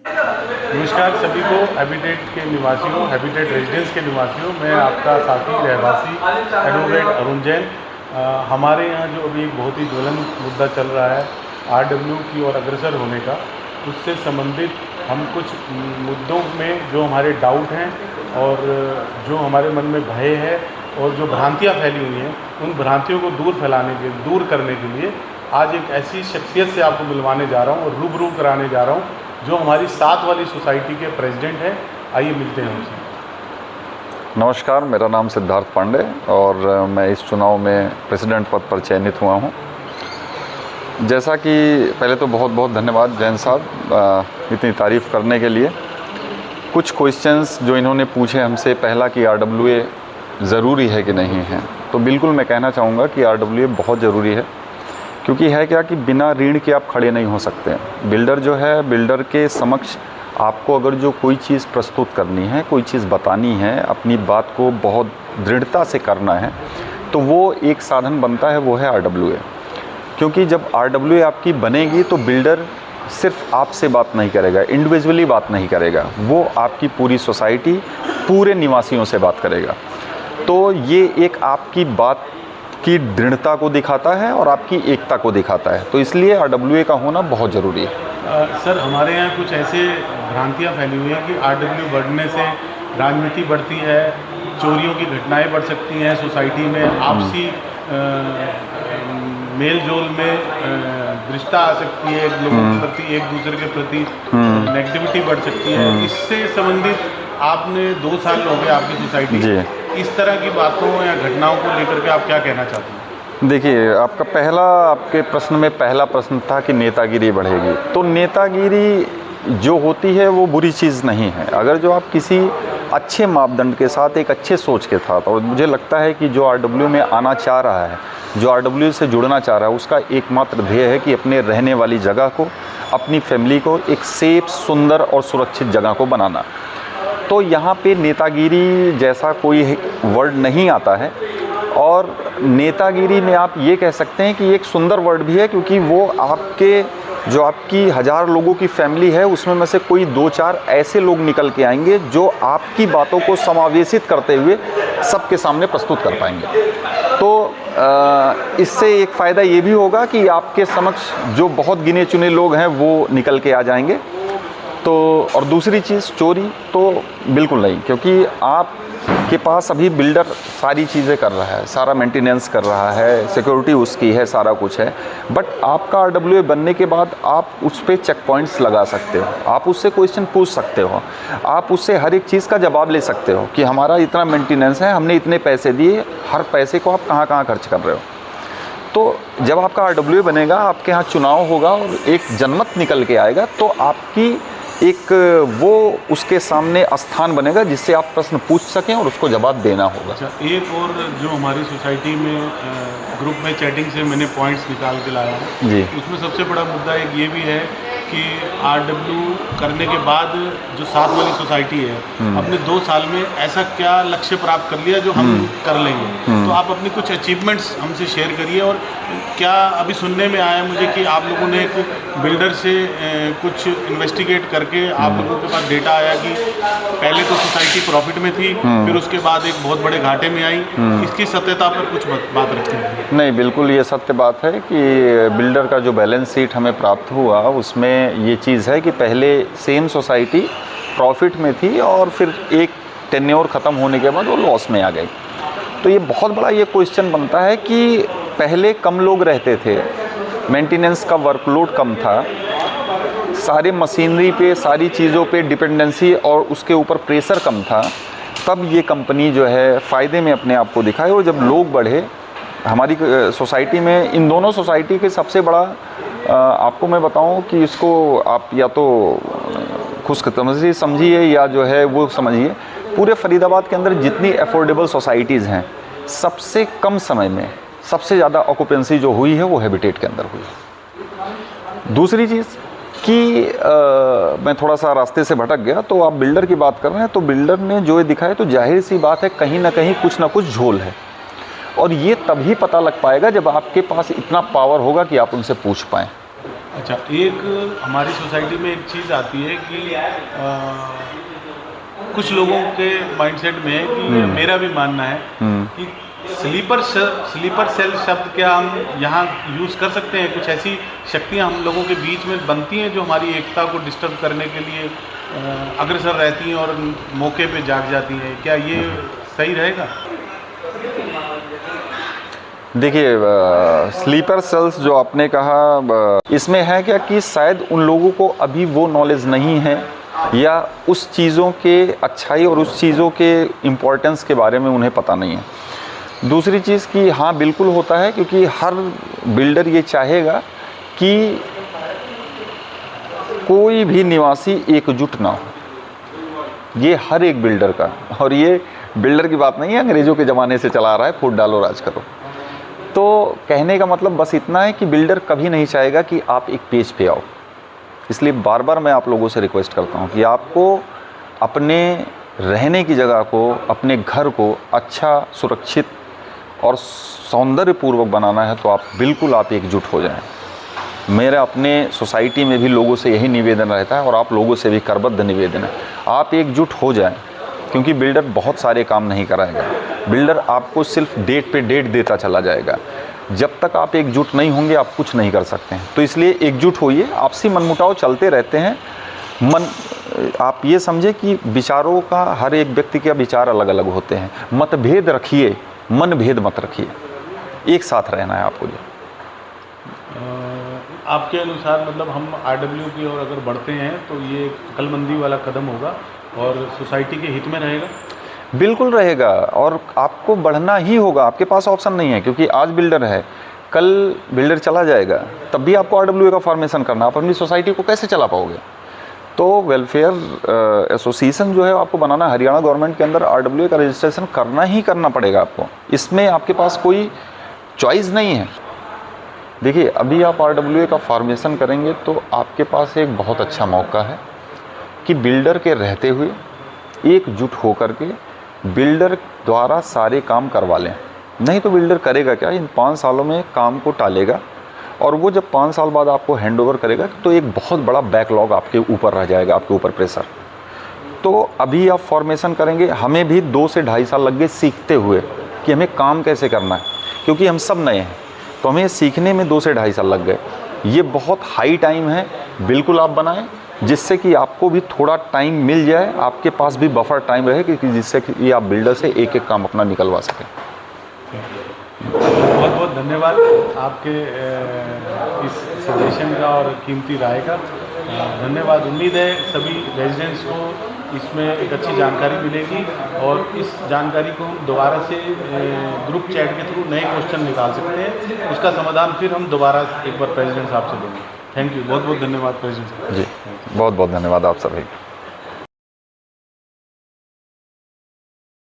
नमस्कार सभी को, हैबिटेट के निवासियों, हैबिटेट रेजिडेंस के निवासियों। मैं आपका साथी रहवासी एडवोकेट अरुण जैन। हमारे यहाँ जो अभी एक बहुत ही ज्वलंत मुद्दा चल रहा है RW की ओर अग्रसर होने का, उससे संबंधित हम कुछ मुद्दों में जो हमारे डाउट हैं और जो हमारे मन में भय है और जो भ्रांतियाँ फैली हुई हैं, उन भ्रांतियों को दूर करने के लिए आज एक ऐसी शख्सियत से आपको मिलवाने जा रहा हूँ और रूबरू कराने जा रहा हूँ जो हमारी 7 वाली सोसाइटी के प्रेसिडेंट हैं। आइए मिलते हैं उनसे। नमस्कार, मेरा नाम सिद्धार्थ पांडे और मैं इस चुनाव में प्रेसिडेंट पद पर चयनित हुआ हूं। जैसा कि पहले तो बहुत बहुत धन्यवाद जैन साहब इतनी तारीफ़ करने के लिए। कुछ क्वेश्चंस जो इन्होंने पूछे हमसे, पहला कि RWA ज़रूरी है कि नहीं है, तो बिल्कुल मैं कहना चाहूँगा कि RWA बहुत ज़रूरी है। क्योंकि है क्या कि बिना ऋण के आप खड़े नहीं हो सकते। बिल्डर जो है, बिल्डर के समक्ष आपको अगर जो कोई चीज़ प्रस्तुत करनी है, कोई चीज़ बतानी है, अपनी बात को बहुत दृढ़ता से करना है, तो वो एक साधन बनता है, वो है RWA। क्योंकि जब RWA आपकी बनेगी तो बिल्डर सिर्फ आपसे बात नहीं करेगा, इंडिविजुअली बात नहीं करेगा, वो आपकी पूरी सोसाइटी, पूरे निवासियों से बात करेगा। तो ये एक आपकी बात की दृढ़ता को दिखाता है और आपकी एकता को दिखाता है, तो इसलिए RWA का होना बहुत ज़रूरी है। सर, हमारे यहाँ कुछ ऐसे भ्रांतियाँ फैली हुई हैं कि RW बढ़ने से राजनीति बढ़ती है, चोरियों की घटनाएं बढ़ सकती हैं, सोसाइटी में आपसी मेल जोल में दृष्टता आ सकती है, लोगों के प्रति, एक दूसरे के प्रति नेगेटिविटी बढ़ सकती है। इससे संबंधित आपने 2 साल हो गए आपकी सोसाइटी, इस तरह की बातों या घटनाओं को लेकर के आप क्या कहना चाहते हैं? देखिए, आपके प्रश्न में पहला प्रश्न था कि नेतागिरी बढ़ेगी। तो नेतागिरी जो होती है वो बुरी चीज़ नहीं है, अगर जो आप किसी अच्छे मापदंड के साथ, एक अच्छे सोच के साथ, और मुझे लगता है कि जो RW में आना चाह रहा है, जो RW से जुड़ना चाह रहा है, उसका एकमात्र ध्येय है कि अपने रहने वाली जगह को, अपनी फैमिली को एक सेफ, सुंदर और सुरक्षित जगह को बनाना। तो यहाँ पे नेतागिरी जैसा कोई वर्ड नहीं आता है, और नेतागिरी में आप ये कह सकते हैं कि एक सुंदर वर्ड भी है, क्योंकि वो आपकी 1000 लोगों की फैमिली है, उसमें में से कोई 2-4 ऐसे लोग निकल के आएंगे जो आपकी बातों को समावेशित करते हुए सबके सामने प्रस्तुत कर पाएंगे। तो इससे एक फ़ायदा ये भी होगा कि आपके समक्ष जो बहुत गिने चुने लोग हैं वो निकल के आ जाएंगे। तो और दूसरी चीज़, चोरी तो बिल्कुल नहीं, क्योंकि आपके पास अभी बिल्डर सारी चीज़ें कर रहा है, सारा मेंटेनेंस कर रहा है, सिक्योरिटी उसकी है, सारा कुछ है। बट आपका RWA बनने के बाद आप उस पर चेक पॉइंट्स लगा सकते हो, आप उससे क्वेश्चन पूछ सकते हो, आप उससे हर एक चीज़ का जवाब ले सकते हो कि हमारा इतना मेंटेनेंस है, हमने इतने पैसे दिए, हर पैसे को आप कहाँ खर्च कर रहे हो। तो जब आपका RWA बनेगा, आपके यहाँ चुनाव होगा और एक जनमत निकल के आएगा, तो आपकी एक वो उसके सामने स्थान बनेगा जिससे आप प्रश्न पूछ सकें और उसको जवाब देना होगा। अच्छा, एक और जो हमारी सोसाइटी में ग्रुप में चैटिंग से मैंने पॉइंट्स निकाल के लाया है जी, उसमें सबसे बड़ा मुद्दा एक ये भी है कि RW करने के बाद जो 7 वाली सोसाइटी है, अपने 2 साल में ऐसा क्या लक्ष्य प्राप्त कर लिया जो हम कर लेंगे। तो आप अपनी कुछ अचीवमेंट्स हमसे शेयर करिए। और क्या अभी सुनने में आया मुझे कि आप लोगों ने एक बिल्डर से कुछ इन्वेस्टिगेट करके आप लोगों के पास डेटा आया कि पहले तो सोसाइटी प्रॉफिट में थी, फिर उसके बाद एक बहुत बड़े घाटे में आई। इसकी सत्यता पर कुछ बात रखते हैं? नहीं, बिल्कुल ये सत्य बात है कि बिल्डर का जो बैलेंस शीट हमें प्राप्त हुआ उसमें ये चीज़ है कि पहले सेम सोसाइटी प्रॉफिट में थी और फिर एक टेन्योर ख़त्म होने के बाद वो लॉस में आ गई। तो ये बहुत बड़ा ये क्वेश्चन बनता है कि पहले कम लोग रहते थे, मेंटेनेंस का वर्कलोड कम था, सारे मशीनरी पे, सारी चीज़ों पे डिपेंडेंसी और उसके ऊपर प्रेशर कम था, तब ये कंपनी जो है फ़ायदे में अपने आप को दिखाई। और जब लोग बढ़े हमारी सोसाइटी में, इन दोनों सोसाइटी के सबसे बड़ा आपको मैं बताऊं कि इसको आप या तो खुशकिस्मती समझिए या जो है वो समझिए, पूरे फरीदाबाद के अंदर जितनी अफोर्डेबल सोसाइटीज़ हैं, सबसे कम समय में सबसे ज़्यादा ऑक्यूपेंसी जो हुई है वो हैबिटेट के अंदर हुई है। दूसरी चीज़ कि मैं थोड़ा सा रास्ते से भटक गया, तो आप बिल्डर की बात कर रहे हैं, तो बिल्डर ने जो दिखाया, तो जाहिर सी बात है कहीं ना कहीं कुछ ना कुछ झोल है। और ये तभी पता लग पाएगा जब आपके पास इतना पावर होगा कि आप उनसे पूछ पाएँ। अच्छा, एक हमारी सोसाइटी में एक चीज़ आती है कि कुछ लोगों के माइंडसेट में है कि मेरा भी मानना है कि स्लीपर सेल शब्द क्या हम यहाँ यूज़ कर सकते हैं? कुछ ऐसी शक्तियाँ हम लोगों के बीच में बनती हैं जो हमारी एकता को डिस्टर्ब करने के लिए अग्रसर रहती हैं और मौके पे जाग जाती हैं। क्या ये सही रहेगा? देखिए, स्लीपर सेल्स जो आपने कहा, इसमें है क्या कि शायद उन लोगों को अभी वो नॉलेज नहीं है या उस चीज़ों के अच्छाई और उस चीज़ों के इम्पोर्टेंस के बारे में उन्हें पता नहीं है। दूसरी चीज़ कि हाँ बिल्कुल होता है, क्योंकि हर बिल्डर ये चाहेगा कि कोई भी निवासी एकजुट ना हो। ये हर एक बिल्डर का, और ये बिल्डर की बात नहीं है, अंग्रेज़ों के ज़माने से चला आ रहा है, फूट डालो राज करो। तो कहने का मतलब बस इतना है कि बिल्डर कभी नहीं चाहेगा कि आप एक पेज पे आओ। इसलिए बार बार मैं आप लोगों से रिक्वेस्ट करता हूँ कि आपको अपने रहने की जगह को, अपने घर को अच्छा, सुरक्षित और सौंदर्यपूर्वक बनाना है तो आप एकजुट हो जाएं। मेरा अपने सोसाइटी में भी लोगों से यही निवेदन रहता है और आप लोगों से भी करबद्ध निवेदन है, आप एकजुट हो जाएं। क्योंकि बिल्डर बहुत सारे काम नहीं कराएगा, बिल्डर आपको सिर्फ डेट पे डेट देता चला जाएगा। जब तक आप एकजुट नहीं होंगे आप कुछ नहीं कर सकते हैं। तो इसलिए एकजुट होइए। आपसी मनमुटाव चलते रहते हैं। आप ये समझे कि विचारों का, हर एक व्यक्ति के विचार अलग अलग होते हैं। मतभेद रखिए, मनभेद मत रखिए। एक साथ रहना है आपको। जी, आपके अनुसार मतलब हम RW की ओर अगर बढ़ते हैं तो ये अकलमंदी वाला कदम होगा और सोसाइटी के हित में रहेगा? बिल्कुल रहेगा, और आपको बढ़ना ही होगा। आपके पास ऑप्शन नहीं है, क्योंकि आज बिल्डर है, कल बिल्डर चला जाएगा, तब भी आपको RWA का फॉर्मेशन करना। आप अपनी सोसाइटी को कैसे चला पाओगे? तो वेलफेयर एसोसिएशन जो है आपको बनाना, हरियाणा गवर्नमेंट के अंदर RWA का रजिस्ट्रेशन करना ही करना पड़ेगा आपको। इसमें आपके पास कोई चॉइस नहीं है। देखिए, अभी आप RWA का फॉर्मेशन करेंगे तो आपके पास एक बहुत अच्छा मौका है कि बिल्डर के रहते हुए एकजुट होकर के बिल्डर द्वारा सारे काम करवा लें। नहीं तो बिल्डर करेगा क्या, इन 5 सालों में काम को टालेगा, और वो जब 5 साल बाद आपको हैंडओवर करेगा तो एक बहुत बड़ा बैकलॉग आपके ऊपर रह जाएगा, आपके ऊपर प्रेशर। तो अभी आप फॉर्मेशन करेंगे, हमें भी 2 से 2.5 साल लग गए सीखते हुए कि हमें काम कैसे करना है, क्योंकि हम सब नए हैं। तो हमें सीखने में 2 से 2.5 साल लग गए। ये बहुत हाई टाइम है, बिल्कुल आप बनाएं, जिससे कि आपको भी थोड़ा टाइम मिल जाए, आपके पास भी बफर टाइम रहे, कि जिससे कि आप बिल्डर से एक एक काम अपना निकलवा सकें। बहुत बहुत धन्यवाद आपके इस सजेशन का और कीमती राय का। धन्यवाद। उम्मीद है सभी रेजिडेंट्स को इसमें एक अच्छी जानकारी मिलेगी और इस जानकारी को हम दोबारा से ग्रुप चैट के थ्रू नए क्वेश्चन निकाल सकते हैं। उसका समाधान फिर हम दोबारा एक बार प्रेसिडेंट साहब से लेंगे। थैंक यू, बहुत बहुत धन्यवाद प्रेसिडेंट साहब। जी, बहुत बहुत धन्यवाद आप सभी।